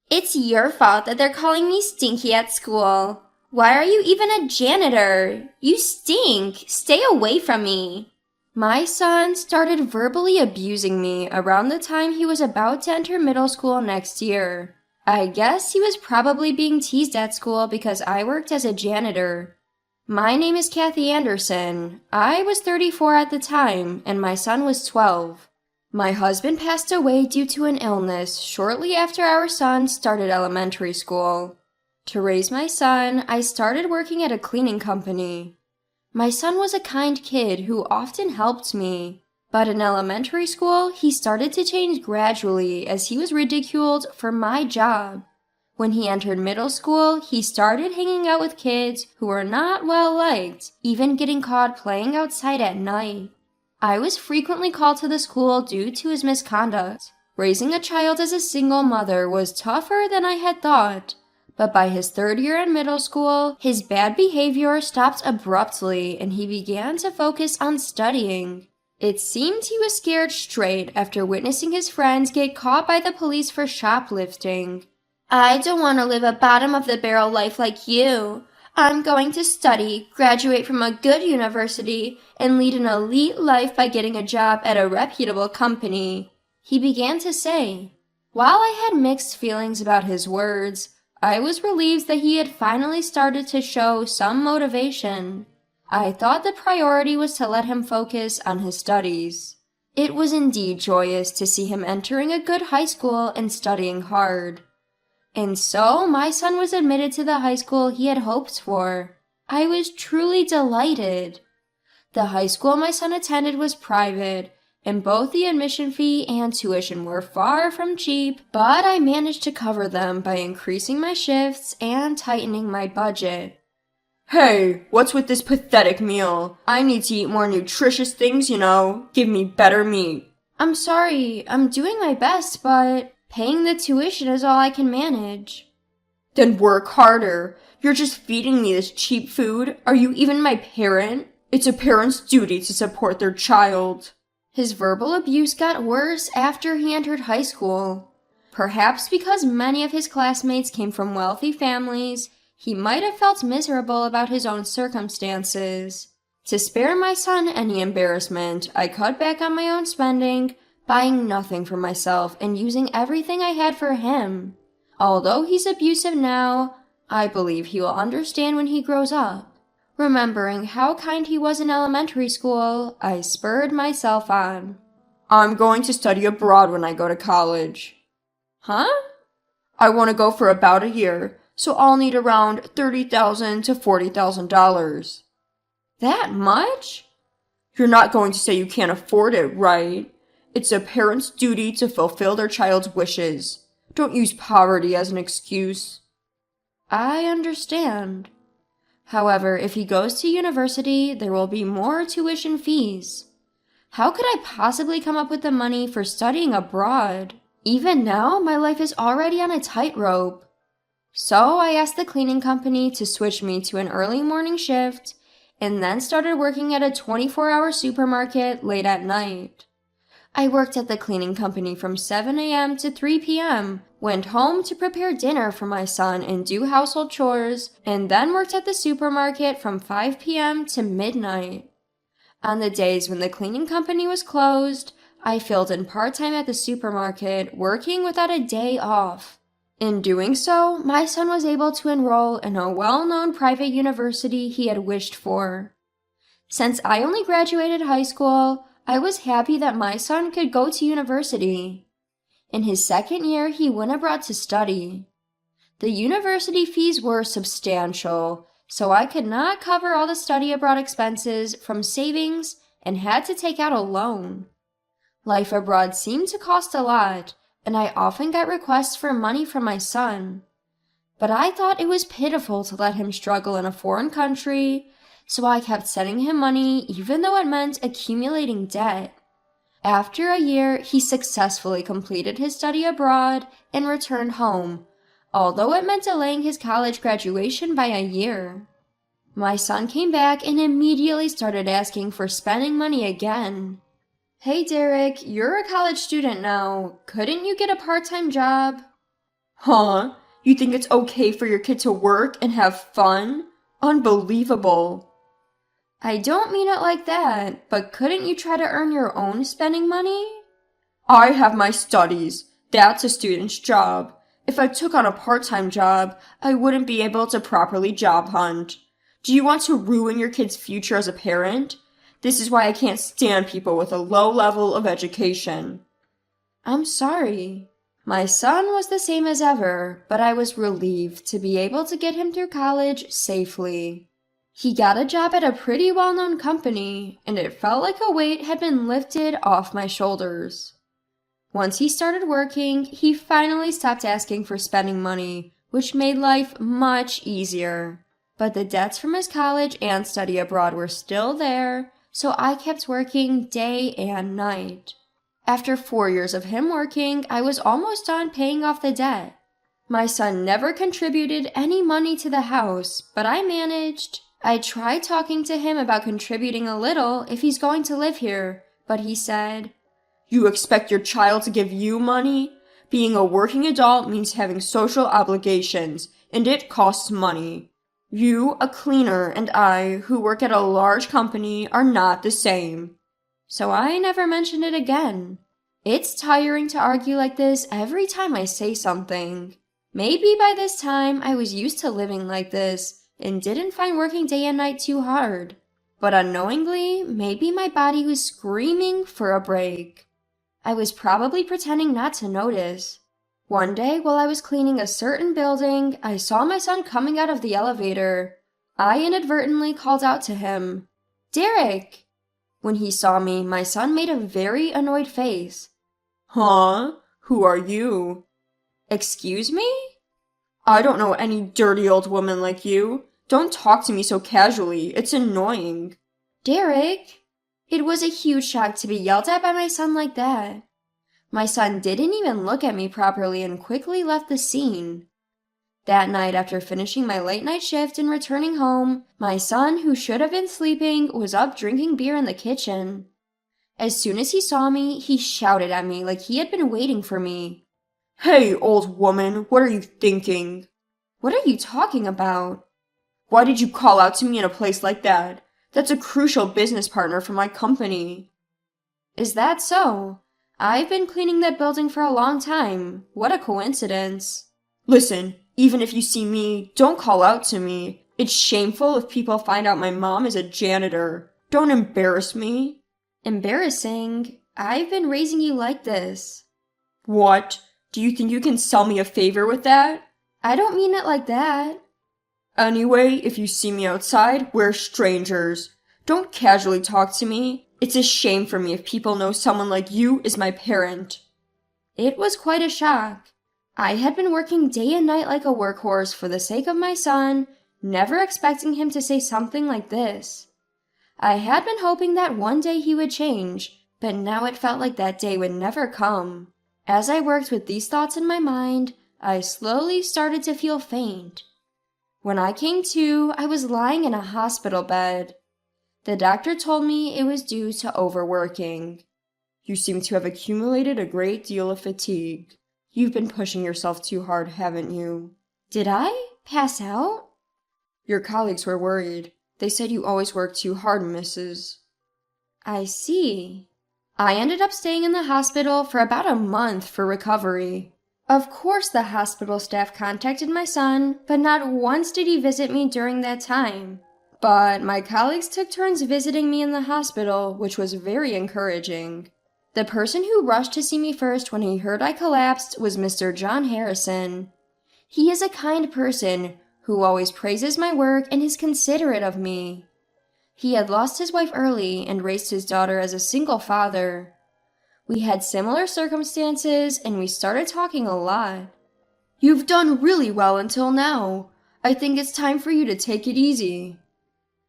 It's your fault that they're calling me stinky at school. Why are you even a janitor? You stink. Stay away from me. My son started verbally abusing me around the time he was about to enter middle school next year. I guess he was probably being teased at school because I worked as a janitor. My name is Kathy Anderson. I was 34 at the time, and my son was 12. My husband passed away due to an illness shortly after our son started elementary school. To raise my son, I started working at a cleaning company. My son was a kind kid who often helped me, but in elementary school, he started to change gradually as he was ridiculed for my job. When he entered middle school, he started hanging out with kids who were not well liked, even getting caught playing outside at night. I was frequently called to the school due to his misconduct. Raising a child as a single mother was tougher than I had thought, but by his third year in middle school, his bad behavior stopped abruptly and he began to focus on studying. It seemed he was scared straight after witnessing his friends get caught by the police for shoplifting. I don't want to live a bottom-of-the-barrel life like you. I'm going to study, graduate from a good university, and lead an elite life by getting a job at a reputable company, he began to say. While I had mixed feelings about his words, I was relieved that he had finally started to show some motivation. I thought the priority was to let him focus on his studies. It was indeed joyous to see him entering a good high school and studying hard. And so my son was admitted to the high school he had hoped for. I was truly delighted. The high school my son attended was private, and both the admission fee and tuition were far from cheap, but I managed to cover them by increasing my shifts and tightening my budget. Hey, what's with this pathetic meal? I need to eat more nutritious things, Give me better meat. I'm sorry, I'm doing my best, but paying the tuition is all I can manage. Then work harder. You're just feeding me this cheap food. Are you even my parent? It's a parent's duty to support their child. His verbal abuse got worse after he entered high school. Perhaps because many of his classmates came from wealthy families, he might have felt miserable about his own circumstances. To spare my son any embarrassment, I cut back on my own spending, buying nothing for myself and using everything I had for him. Although he's abusive now, I believe he will understand when he grows up. Remembering how kind he was in elementary school, I spurred myself on. I'm going to study abroad when I go to college. Huh? I want to go for about a year, so I'll need around $30,000 to $40,000. That much? You're not going to say you can't afford it, right? It's a parent's duty to fulfill their child's wishes. Don't use poverty as an excuse. I understand. However, if he goes to university, there will be more tuition fees. How could I possibly come up with the money for studying abroad? Even now, my life is already on a tightrope. So I asked the cleaning company to switch me to an early morning shift, and then started working at a 24-hour supermarket late at night. I worked at the cleaning company from 7 a.m. to 3 p.m., went home to prepare dinner for my son and do household chores, and then worked at the supermarket from 5 p.m. to midnight. On the days when the cleaning company was closed, I filled in part-time at the supermarket, working without a day off. In doing so, my son was able to enroll in a well-known private university he had wished for. Since I only graduated high school, I was happy that my son could go to university. In his second year, he went abroad to study. The university fees were substantial, so I could not cover all the study abroad expenses from savings and had to take out a loan. Life abroad seemed to cost a lot, and I often got requests for money from my son. But I thought it was pitiful to let him struggle in a foreign country, so I kept sending him money even though it meant accumulating debt. After a year, he successfully completed his study abroad and returned home, although it meant delaying his college graduation by a year. My son came back and immediately started asking for spending money again. Hey Derek, you're a college student now. Couldn't you get a part-time job? Huh? You think it's okay for your kid to work and have fun? Unbelievable. I don't mean it like that, but couldn't you try to earn your own spending money? I have my studies. That's a student's job. If I took on a part-time job, I wouldn't be able to properly job hunt. Do you want to ruin your kid's future as a parent? This is why I can't stand people with a low level of education. I'm sorry. My son was the same as ever, but I was relieved to be able to get him through college safely. He got a job at a pretty well-known company, and it felt like a weight had been lifted off my shoulders. Once he started working, he finally stopped asking for spending money, which made life much easier. But the debts from his college and study abroad were still there, so I kept working day and night. After 4 years of him working, I was almost done paying off the debt. My son never contributed any money to the house, but I managed. I tried talking to him about contributing a little if he's going to live here, but he said, You expect your child to give you money? Being a working adult means having social obligations, and it costs money. You, a cleaner, and I, who work at a large company, are not the same. So I never mentioned it again. It's tiring to argue like this every time I say something. Maybe by this time I was used to living like this and didn't find working day and night too hard. But unknowingly, maybe my body was screaming for a break. I was probably pretending not to notice. One day, while I was cleaning a certain building, I saw my son coming out of the elevator. I inadvertently called out to him, "Derek!" When he saw me, my son made a very annoyed face. Huh? Who are you? Excuse me? I don't know any dirty old woman like you. Don't talk to me so casually. It's annoying. Derek! It was a huge shock to be yelled at by my son like that. My son didn't even look at me properly and quickly left the scene. That night, after finishing my late night shift and returning home, my son, who should have been sleeping, was up drinking beer in the kitchen. As soon as he saw me, he shouted at me like he had been waiting for me. Hey, old woman, what are you thinking? What are you talking about? Why did you call out to me in a place like that? That's a crucial business partner for my company. Is that so? I've been cleaning that building for a long time. What a coincidence. Listen, even if you see me, don't call out to me. It's shameful if people find out my mom is a janitor. Don't embarrass me. Embarrassing? I've been raising you like this. What? Do you think you can sell me a favor with that? I don't mean it like that. Anyway, if you see me outside, we're strangers. Don't casually talk to me. It's a shame for me if people know someone like you is my parent. It was quite a shock. I had been working day and night like a workhorse for the sake of my son, never expecting him to say something like this. I had been hoping that one day he would change, but now it felt like that day would never come. As I worked with these thoughts in my mind, I slowly started to feel faint. When I came to, I was lying in a hospital bed. The doctor told me it was due to overworking. You seem to have accumulated a great deal of fatigue. You've been pushing yourself too hard, haven't you? Did I pass out? Your colleagues were worried. They said you always work too hard, Mrs. I see. I ended up staying in the hospital for about a month for recovery. Of course the hospital staff contacted my son, but not once did he visit me during that time. But my colleagues took turns visiting me in the hospital, which was very encouraging. The person who rushed to see me first when he heard I collapsed was Mr. John Harrison. He is a kind person who always praises my work and is considerate of me. He had lost his wife early and raised his daughter as a single father. We had similar circumstances and we started talking a lot. You've done really well until now. I think it's time for you to take it easy.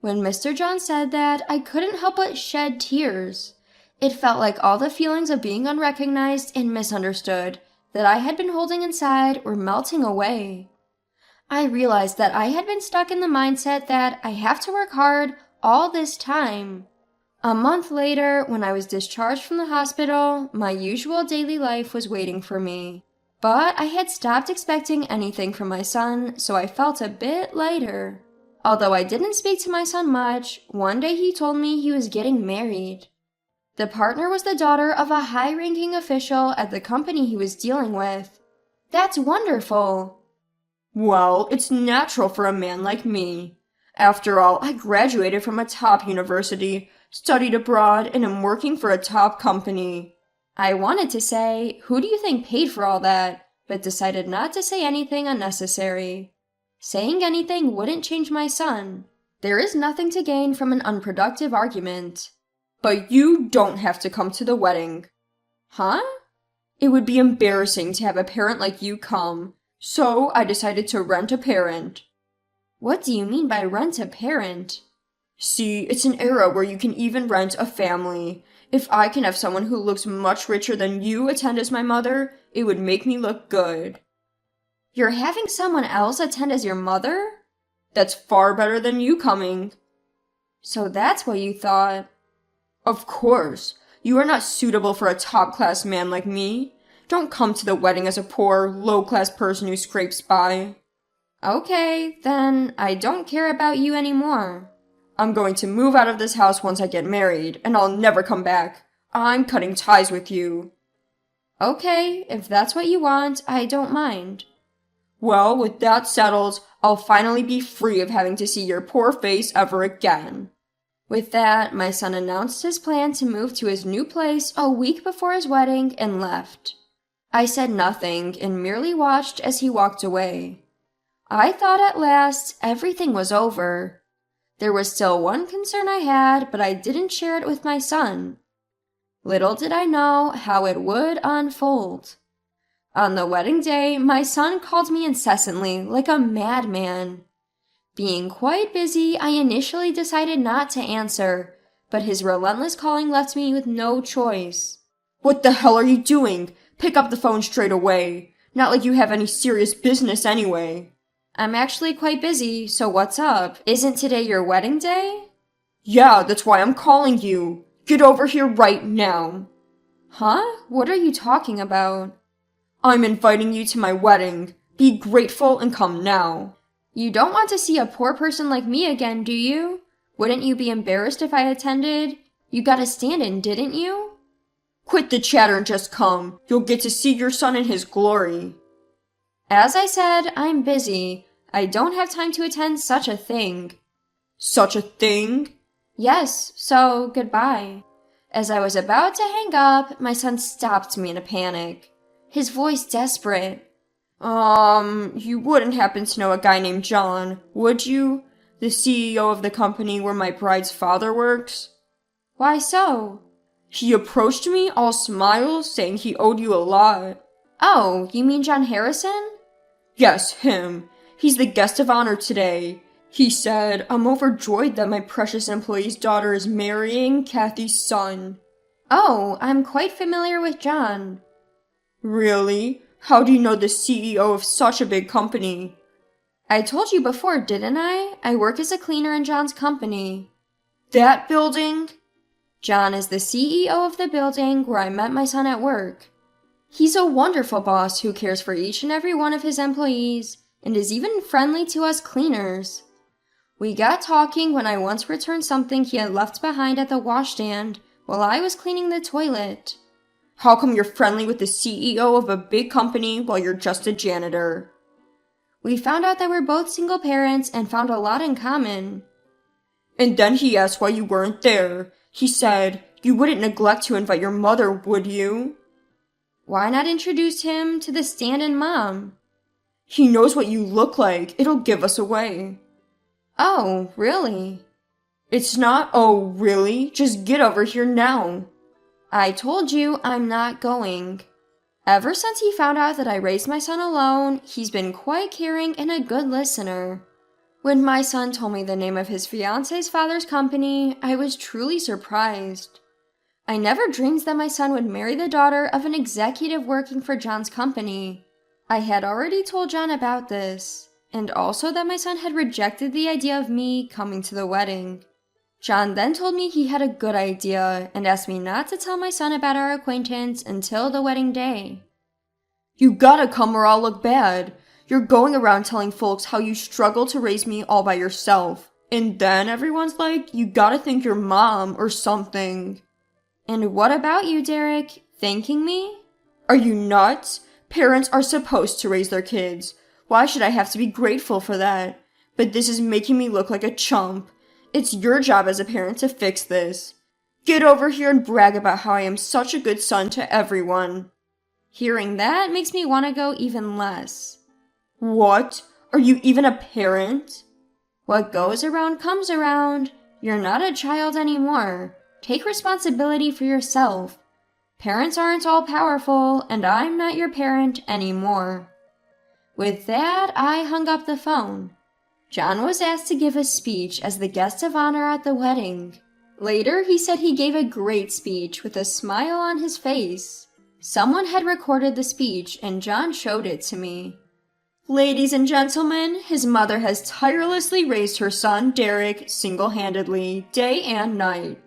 When Mr. John said that, I couldn't help but shed tears. It felt like all the feelings of being unrecognized and misunderstood that I had been holding inside were melting away. I realized that I had been stuck in the mindset that I have to work hard all this time. A month later, when I was discharged from the hospital, my usual daily life was waiting for me. But I had stopped expecting anything from my son, so I felt a bit lighter. Although I didn't speak to my son much, one day he told me he was getting married. The partner was the daughter of a high-ranking official at the company he was dealing with. That's wonderful. Well, it's natural for a man like me. After all, I graduated from a top university, studied abroad, and am working for a top company. I wanted to say, who do you think paid for all that, but decided not to say anything unnecessary. Saying anything wouldn't change my son. There is nothing to gain from an unproductive argument. But you don't have to come to the wedding. Huh? It would be embarrassing to have a parent like you come, so I decided to rent a parent. What do you mean by rent a parent? See, it's an era where you can even rent a family. If I can have someone who looks much richer than you attend as my mother, it would make me look good. You're having someone else attend as your mother? That's far better than you coming. So that's what you thought. Of course. You are not suitable for a top-class man like me. Don't come to the wedding as a poor, low-class person who scrapes by. Okay, then I don't care about you anymore. I'm going to move out of this house once I get married, and I'll never come back. I'm cutting ties with you. Okay, if that's what you want, I don't mind. Well, with that settled, I'll finally be free of having to see your poor face ever again. With that, my son announced his plan to move to his new place a week before his wedding and left. I said nothing and merely watched as he walked away. I thought at last everything was over. There was still one concern I had, but I didn't share it with my son. Little did I know how it would unfold. On the wedding day, my son called me incessantly, like a madman. Being quite busy, I initially decided not to answer, but his relentless calling left me with no choice. What the hell are you doing? Pick up the phone straight away. Not like you have any serious business anyway. I'm actually quite busy, so what's up? Isn't today your wedding day? Yeah, that's why I'm calling you. Get over here right now. Huh? What are you talking about? I'm inviting you to my wedding. Be grateful and come now. You don't want to see a poor person like me again, do you? Wouldn't you be embarrassed if I attended? You got a stand-in, didn't you? Quit the chatter and just come. You'll get to see your son in his glory. As I said, I'm busy. I don't have time to attend such a thing. Such a thing? Yes, so goodbye. As I was about to hang up, my son stopped me in a panic. His voice desperate. You wouldn't happen to know a guy named John, would you? The CEO of the company where my bride's father works? Why so? He approached me all smiles, saying he owed you a lot. Oh, you mean John Harrison? Yes, him. He's the guest of honor today. He said, I'm overjoyed that my precious employee's daughter is marrying Kathy's son. Oh, I'm quite familiar with John. Really? How do you know the CEO of such a big company? I told you before, didn't I? I work as a cleaner in John's company. That building? John is the CEO of the building where I met my son at work. He's a wonderful boss who cares for each and every one of his employees and is even friendly to us cleaners. We got talking when I once returned something he had left behind at the washstand while I was cleaning the toilet. How come you're friendly with the CEO of a big company while you're just a janitor? We found out that we're both single parents and found a lot in common. And then he asked why you weren't there. He said, you wouldn't neglect to invite your mother, would you? Why not introduce him to the stand-in mom? He knows what you look like. It'll give us away. Oh, really? It's not, oh, really? Just get over here now. I told you I'm not going. Ever since he found out that I raised my son alone, he's been quite caring and a good listener. When my son told me the name of his fiance's father's company, I was truly surprised. I never dreamed that my son would marry the daughter of an executive working for John's company. I had already told John about this, and also that my son had rejected the idea of me coming to the wedding. John then told me he had a good idea and asked me not to tell my son about our acquaintance until the wedding day. You gotta come or I'll look bad. You're going around telling folks how you struggle to raise me all by yourself. And then everyone's like, you gotta thank your mom or something. And what about you, Derek? Thanking me? Are you nuts? Parents are supposed to raise their kids. Why should I have to be grateful for that? But this is making me look like a chump. It's your job as a parent to fix this. Get over here and brag about how I am such a good son to everyone. Hearing that makes me want to go even less. What? Are you even a parent? What goes around comes around. You're not a child anymore. Take responsibility for yourself. Parents aren't all powerful, and I'm not your parent anymore. With that, I hung up the phone. John was asked to give a speech as the guest of honor at the wedding. Later, he said he gave a great speech with a smile on his face. Someone had recorded the speech, and John showed it to me. Ladies and gentlemen, his mother has tirelessly raised her son, Derek, single-handedly, day and night.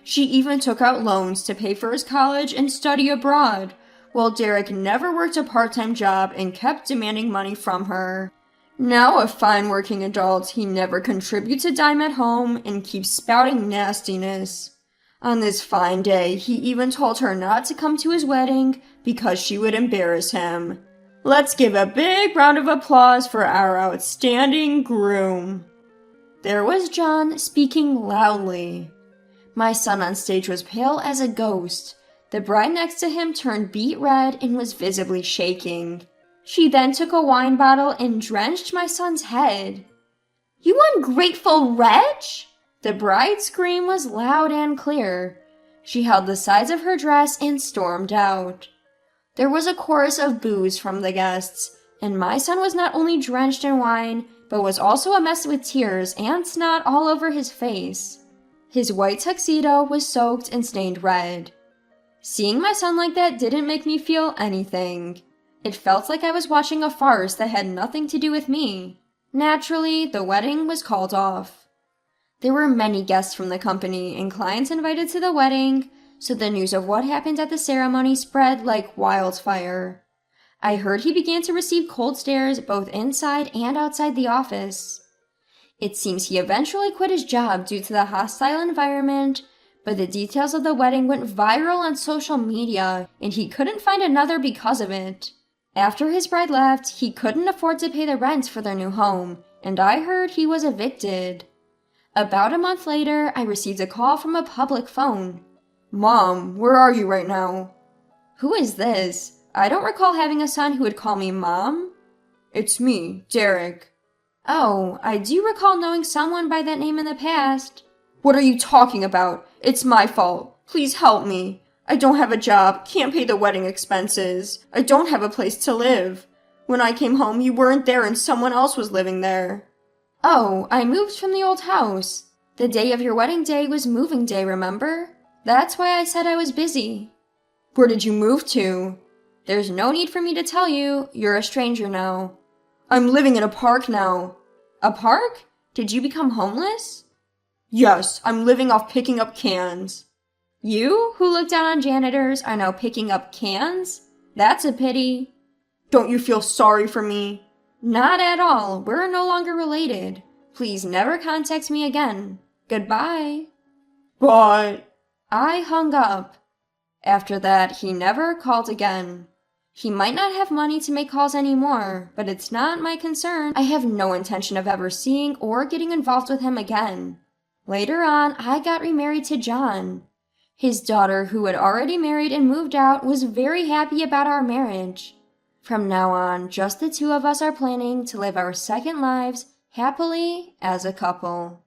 She even took out loans to pay for his college and study abroad, while Derek never worked a part-time job and kept demanding money from her. Now a fine working adult, he never contributes a dime at home and keeps spouting nastiness. On this fine day, he even told her not to come to his wedding because she would embarrass him. Let's give a big round of applause for our outstanding groom. There was John speaking loudly. My son on stage was pale as a ghost. The bride next to him turned beet red and was visibly shaking. She then took a wine bottle and drenched my son's head. "You ungrateful wretch!" The bride's scream was loud and clear. She held the sides of her dress and stormed out. There was a chorus of boos from the guests, and my son was not only drenched in wine, but was also a mess with tears and snot all over his face. His white tuxedo was soaked and stained red. Seeing my son like that didn't make me feel anything. It felt like I was watching a farce that had nothing to do with me. Naturally, the wedding was called off. There were many guests from the company and clients invited to the wedding, so the news of what happened at the ceremony spread like wildfire. I heard he began to receive cold stares both inside and outside the office. It seems he eventually quit his job due to the hostile environment, but the details of the wedding went viral on social media, and he couldn't find another because of it. After his bride left, he couldn't afford to pay the rent for their new home, and I heard he was evicted. About a month later, I received a call from a public phone. "Mom, where are you right now?" Who is this? I don't recall having a son who would call me Mom. It's me, Derek. Oh, I do recall knowing someone by that name in the past. What are you talking about? It's my fault. Please help me. I don't have a job, can't pay the wedding expenses. I don't have a place to live. When I came home, you weren't there and someone else was living there. Oh, I moved from the old house. The day of your wedding day was moving day, remember? That's why I said I was busy. Where did you move to? There's no need for me to tell you. You're a stranger now. I'm living in a park now. A park? Did you become homeless? Yes, I'm living off picking up cans. You, who look down on janitors, are now picking up cans? That's a pity. Don't you feel sorry for me? Not at all. We're no longer related. Please never contact me again. Goodbye. But... I hung up. After that, he never called again. He might not have money to make calls anymore, but it's not my concern. I have no intention of ever seeing or getting involved with him again. Later on, I got remarried to John. His daughter, who had already married and moved out, was very happy about our marriage. From now on, just the two of us are planning to live our second lives happily as a couple.